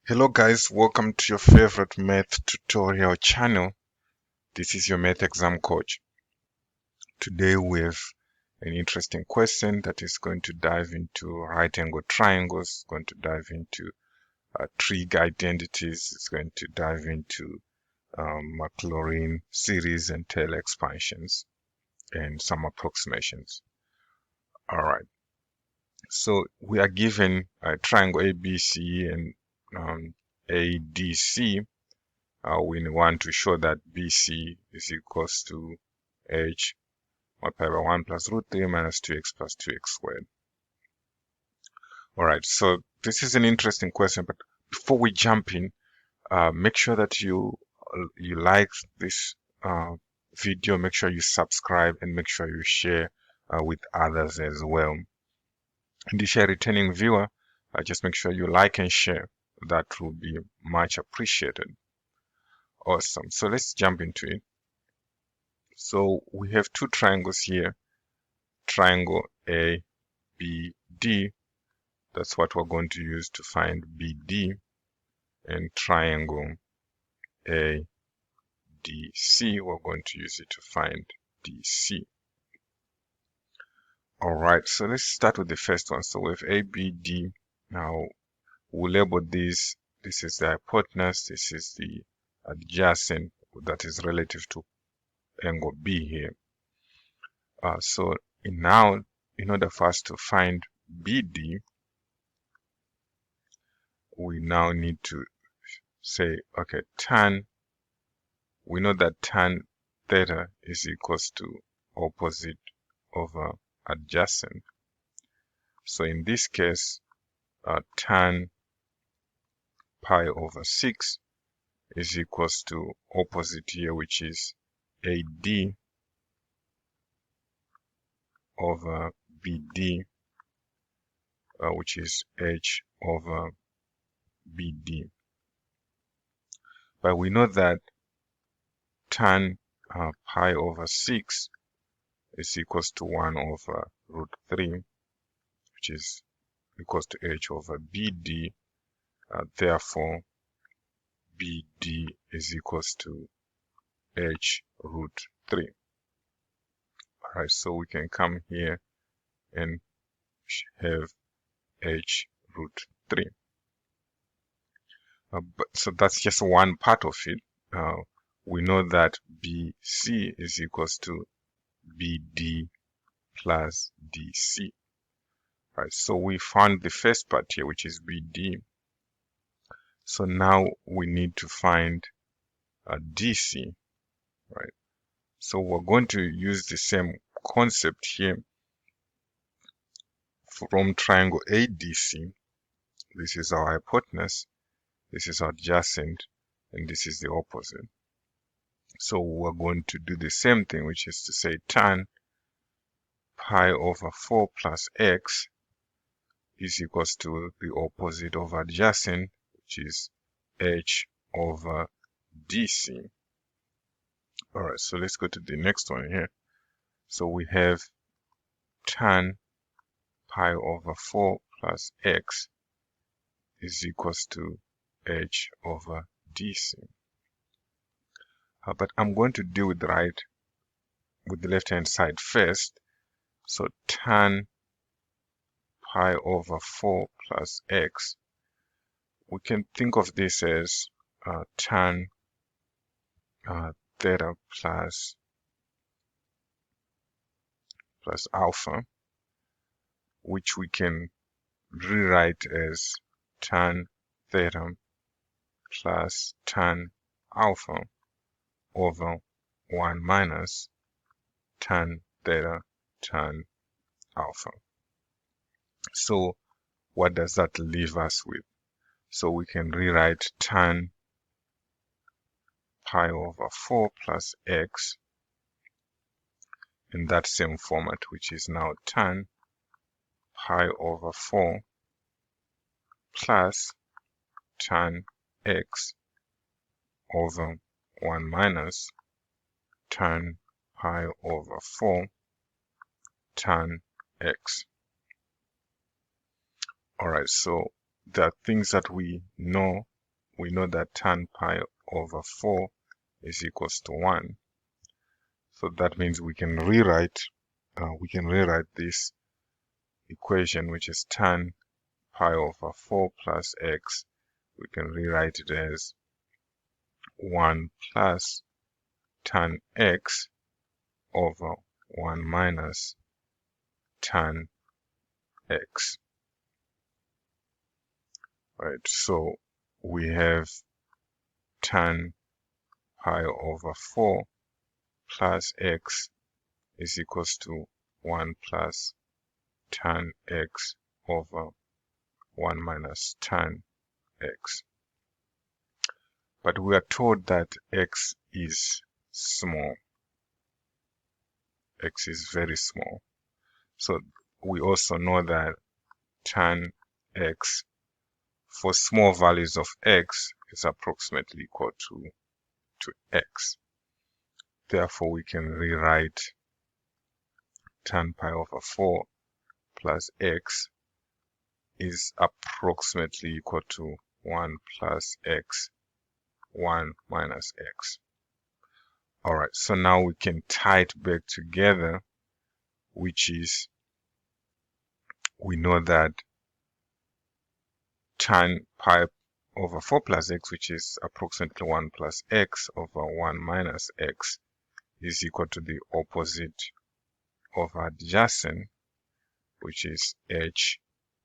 Hello guys, welcome to your favorite math tutorial channel. This is your math exam coach. Today we have an interesting question that is going to dive into right angle triangles, going to dive into trig identities, it's going to dive into McLaurin series and Taylor expansions and some approximations. Alright, so we are given a triangle ABC and ADC. We want to show that BC is equals to h multiplied by 1 plus root 3 minus 2x plus 2x squared. Alright, so this is an interesting question, but before we jump in, make sure that you like this video, make sure you subscribe, and make sure you share with others as well. And if you're a returning viewer, just make sure you like and share. That will be much appreciated. Awesome. So let's jump into it. So we have two triangles here, triangle ABD, that's what we're going to use to find BD, and triangle ADC, we're going to use it to find DC. Alright, so let's start with the first one. So we have ABD. Now we'll label this is the hypotenuse, this is the adjacent that is relative to angle B here. So now, in order for us to find BD, we now need to say, okay, tan, we know that tan theta is equals to opposite over adjacent. So in this case, tan pi over 6 is equals to opposite here, which is AD over BD, which is H over BD. But we know that tan pi over 6 is equals to 1 over root 3, which is equals to H over BD. Therefore, BD is equals to H root 3. Alright, so we can come here and have H root 3. So that's just one part of it. We know that BC is equals to BD plus DC. Right, so we found the first part here, which is BD. So now we need to find DC. Right. So we're going to use the same concept here from triangle ADC. This is our hypotenuse, this is our adjacent, and this is the opposite. So we're going to do the same thing, which is to say tan pi over 4 plus x is equals to the opposite of adjacent, which is h over DC. Alright, so let's go to the next one here. So we have tan pi over 4 plus x is equals to h over DC. But I'm going to deal with the left hand side first. So tan pi over 4 plus x, we can think of this as tan theta plus alpha, which we can rewrite as tan theta plus tan alpha over 1 minus tan theta tan alpha. So what does that leave us with? So we can rewrite tan pi over 4 plus x in that same format, which is now tan pi over 4 plus tan x over 1 minus tan pi over 4 tan x. Alright, so there are things that we know we know that tan pi over 4 is equals to 1. So that means we can rewrite this equation, which is tan pi over 4 plus x. We can rewrite it as 1 plus tan x over 1 minus tan x. Right, so we have tan pi over 4 plus x is equals to 1 plus tan x over 1 minus tan x. But we are told that x is small. X is very small. So we also know that tan x for small values of x is approximately equal to x. Therefore, we can rewrite tan pi over 4 plus x is approximately equal to 1 plus x, 1 minus x. Alright, so now we can tie it back together, which is, we know that tan pi over 4 plus x, which is approximately 1 plus x over 1 minus x, is equal to the opposite of adjacent, which is h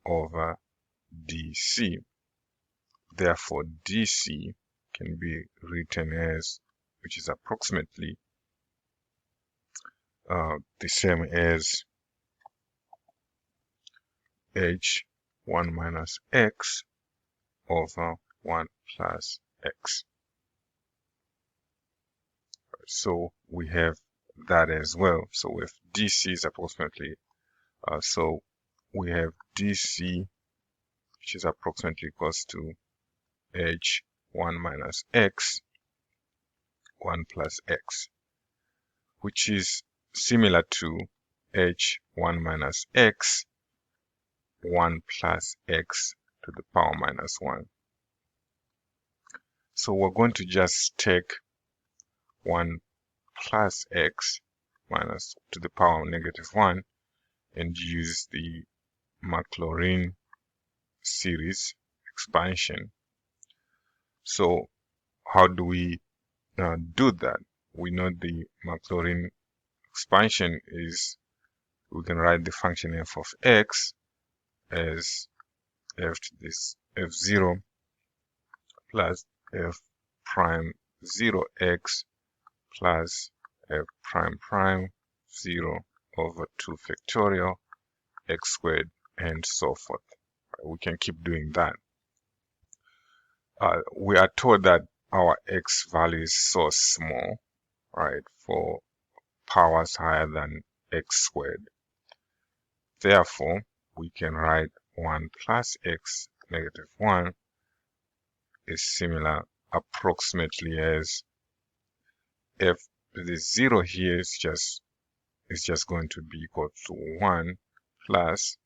over dc. Therefore, dc can be written as, which is approximately the same as h 1 minus x over 1 plus x. So we have that as well. So with dc is approximately, so we have dc, which is approximately equals to h 1 minus x, 1 plus x, which is similar to h 1 minus x, 1 plus x to the power minus 1. So we're going to just take 1 plus x minus to the power negative 1 and use the McLaurin series expansion. So how do we do that? We know the McLaurin expansion is, we can write the function f of x as f to this f0 plus f prime 0x plus f prime prime 0 over 2 factorial x squared and so forth. We can keep doing that. We are told that our x value is so small, right, for powers higher than x squared. Therefore, we can write 1 plus x negative 1 is similar approximately as f the 0 here is just going to be equal to 1 plus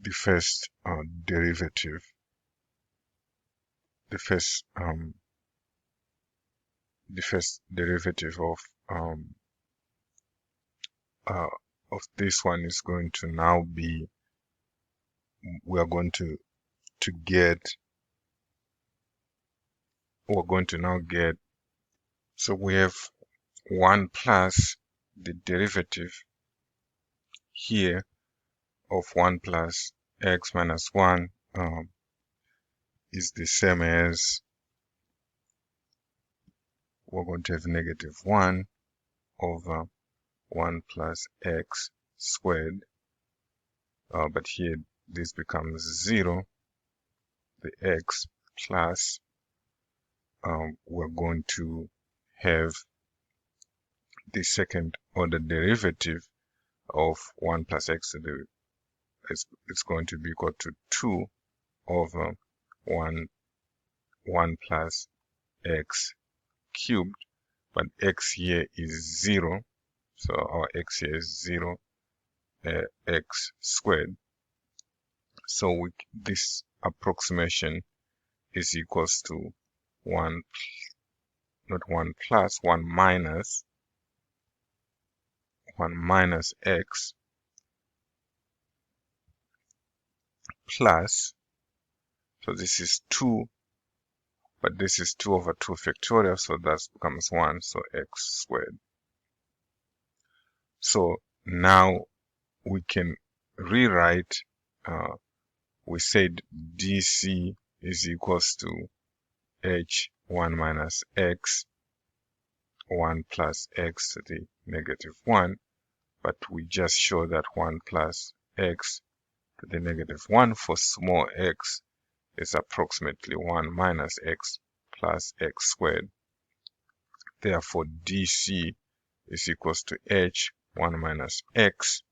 the first derivative, the first derivative of this one is going to now be, we are going to get, we're going to now get, so we have 1 plus the derivative here of 1 plus x minus 1 is the same as, we're going to have negative 1 over 1 plus x squared, but here this becomes 0, the x plus, we're going to have the second order derivative of 1 plus x to the, it's going to be equal to 2 over 1 plus x cubed, but x here is 0, so our x here is 0, x squared. So this approximation is equals to 1, not 1 plus, 1 minus x plus, so this is 2, but this is 2 over 2 factorial, so that becomes 1, so x squared. So now we can rewrite, we said DC is equals to h1 minus x, 1 plus x to the negative 1, but we just show that 1 plus x to the negative 1 for small x is approximately 1 minus x plus x squared. Therefore, DC is equals to h 1 minus x,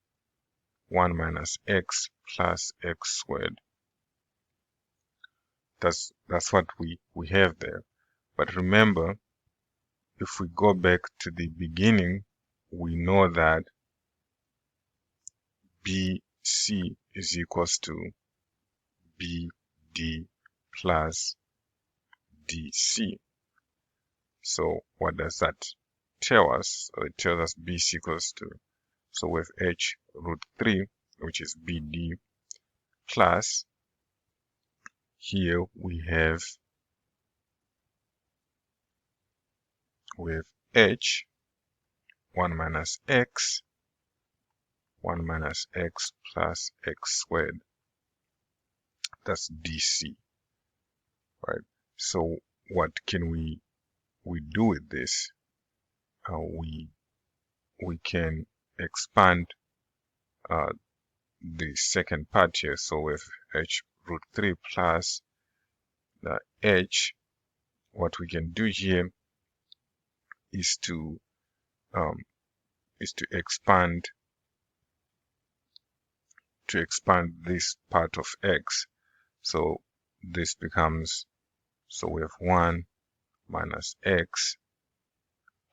1 minus x plus x squared. That's what we have there. But remember, if we go back to the beginning, we know that BC is equals to BD plus DC. So what does that tell us? So it tells us BC equals to, so with h root 3, which is BD, plus, here we have with h 1 minus x, 1 minus x plus x squared. That's DC, right? So what can we do with this? We can expand the second part here. So with h root 3 plus the h, what we can do here is to expand this part of x. So this becomes, so we have 1 minus x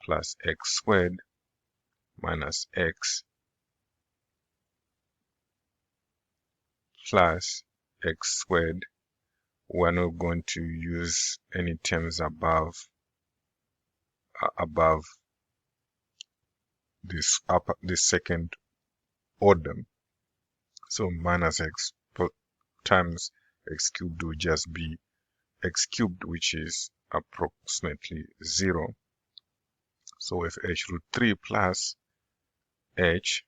plus x squared minus x plus x squared. We're not going to use any terms above this second order. So minus x times x cubed will just be x cubed, which is approximately 0. So with h root 3 plus h,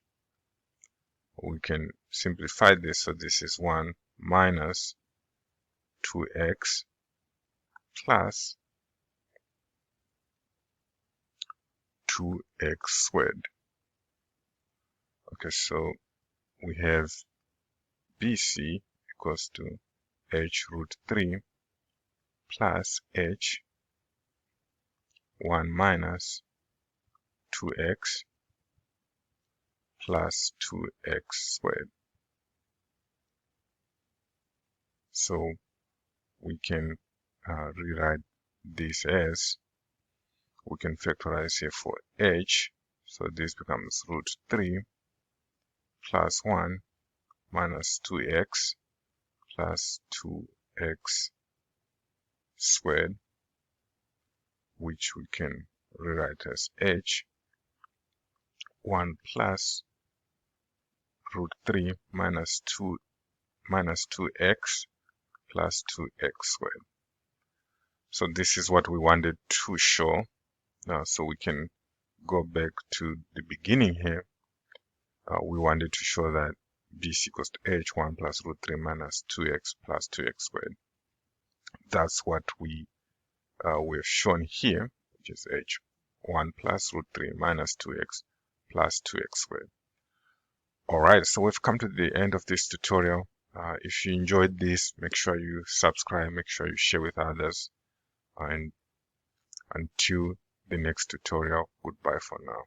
we can simplify this. So this is 1 minus 2x plus 2x squared. Okay, so we have BC equals to h root 3 plus h 1 minus 2x plus 2x squared. So we can rewrite this as, we can factorize here for h, so this becomes root 3 plus 1 minus 2x plus 2x squared, which we can rewrite as h 1 plus root 3 minus 2x plus 2x squared. So this is what we wanted to show. So we can go back to the beginning here. We wanted to show that BC equals to h 1 plus root 3 minus 2x plus 2x squared. That's what we've shown here, which is h 1 plus root 3 minus 2x plus 2x squared. Alright, so we've come to the end of this tutorial. If you enjoyed this, make sure you subscribe, make sure you share with others, and until the next tutorial, goodbye for now.